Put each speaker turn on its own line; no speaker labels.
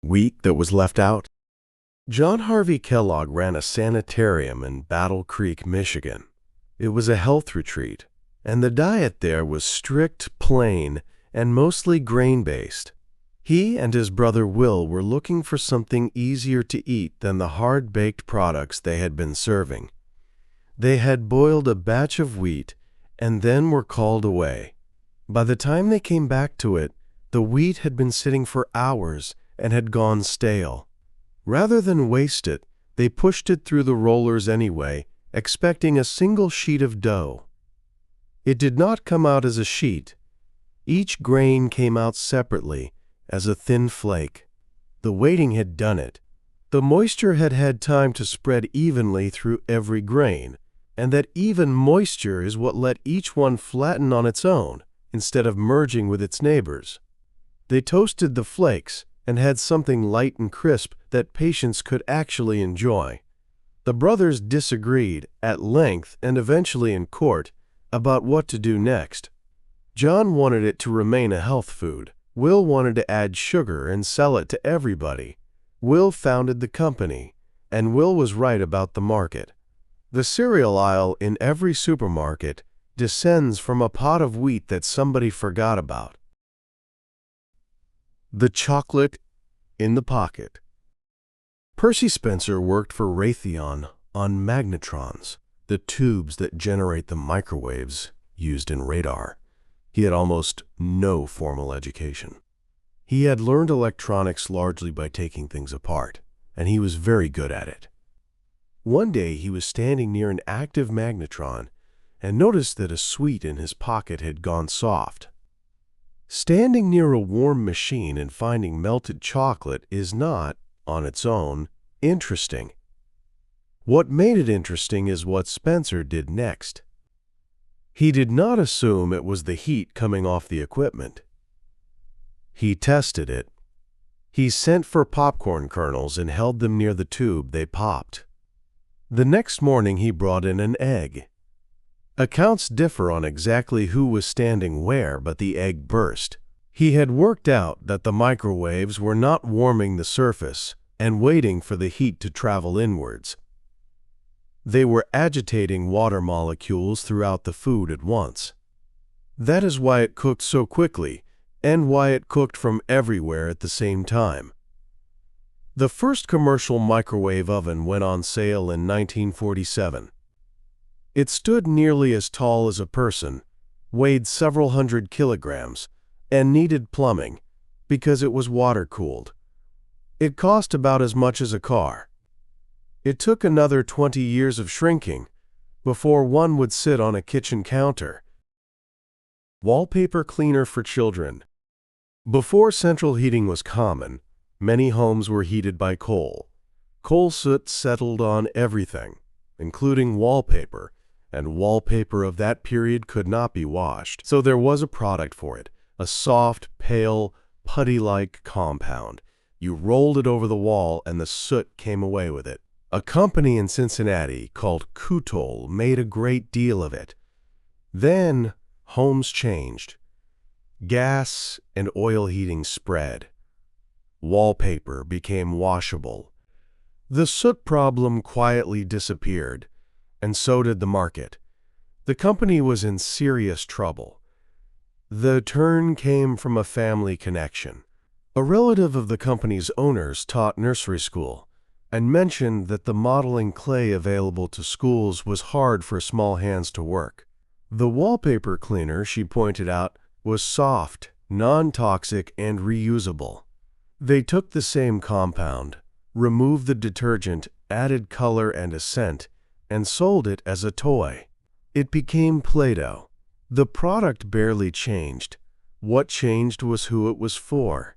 Wheat that was left out? John Harvey Kellogg ran a sanitarium in Battle Creek, Michigan. It was a health retreat, and the diet there was strict, plain, and mostly grain-based. He and his brother Will were looking for something easier to eat than the hard-baked products they had been serving. They had boiled a batch of wheat and then were called away. By the time they came back to it, the wheat had been sitting for hours and had gone stale. Rather than waste it, they pushed it through the rollers anyway, expecting a single sheet of dough. It did not come out as a sheet. Each grain came out separately, as a thin flake. The waiting had done it. The moisture had had time to spread evenly through every grain, and that even moisture is what let each one flatten on its own, instead of merging with its neighbors. They toasted the flakes and had something light and crisp that patients could actually enjoy. The brothers disagreed at length and eventually in court about what to do next. John wanted it to remain a health food. Will wanted to add sugar and sell it to everybody. Will founded the company, and Will was right about the market. The cereal aisle in every supermarket descends from a pot of wheat that somebody forgot about. The chocolate in the pocket. Percy Spencer worked for Raytheon on magnetrons, the tubes that generate the microwaves used in radar. He had almost no formal education. He had learned electronics largely by taking things apart, and he was very good at it. One day he was standing near an active magnetron and noticed that a sweet in his pocket had gone soft. Standing near a warm machine and finding melted chocolate is not, on its own, interesting. What made it interesting is what Spencer did next. He did not assume it was the heat coming off the equipment. He tested it. He sent for popcorn kernels and held them near the tube they popped. The next morning he brought in an egg. Accounts differ on exactly who was standing where, but the egg burst. He had worked out that the microwaves were not warming the surface and waiting for the heat to travel inwards. They were agitating water molecules throughout the food at once. That is why it cooked so quickly, and why it cooked from everywhere at the same time. The first commercial microwave oven went on sale in 1947. It stood nearly as tall as a person, weighed several hundred kilograms, and needed plumbing because it was water-cooled. It cost about as much as a car. It took another 20 years of shrinking before one would sit on a kitchen counter. Wallpaper cleaner for children. Before central heating was common, many homes were heated by coal. Coal soot settled on everything, including wallpaper, and wallpaper of that period could not be washed, so there was a product for it, a soft, pale, putty-like compound. You rolled it over the wall and the soot came away with it. A company in Cincinnati called Kutol made a great deal of it. Then, homes changed. Gas and oil heating spread. Wallpaper became washable. The soot problem quietly disappeared, and so did the market. The company was in serious trouble. The turn came from a family connection. A relative of the company's owners taught nursery school and mentioned that the modeling clay available to schools was hard for small hands to work. The wallpaper cleaner, she pointed out, was soft, non-toxic, and reusable. They took the same compound, removed the detergent, added color and a scent, and sold it as a toy. It became Play-Doh. The product barely changed. What changed was who it was for.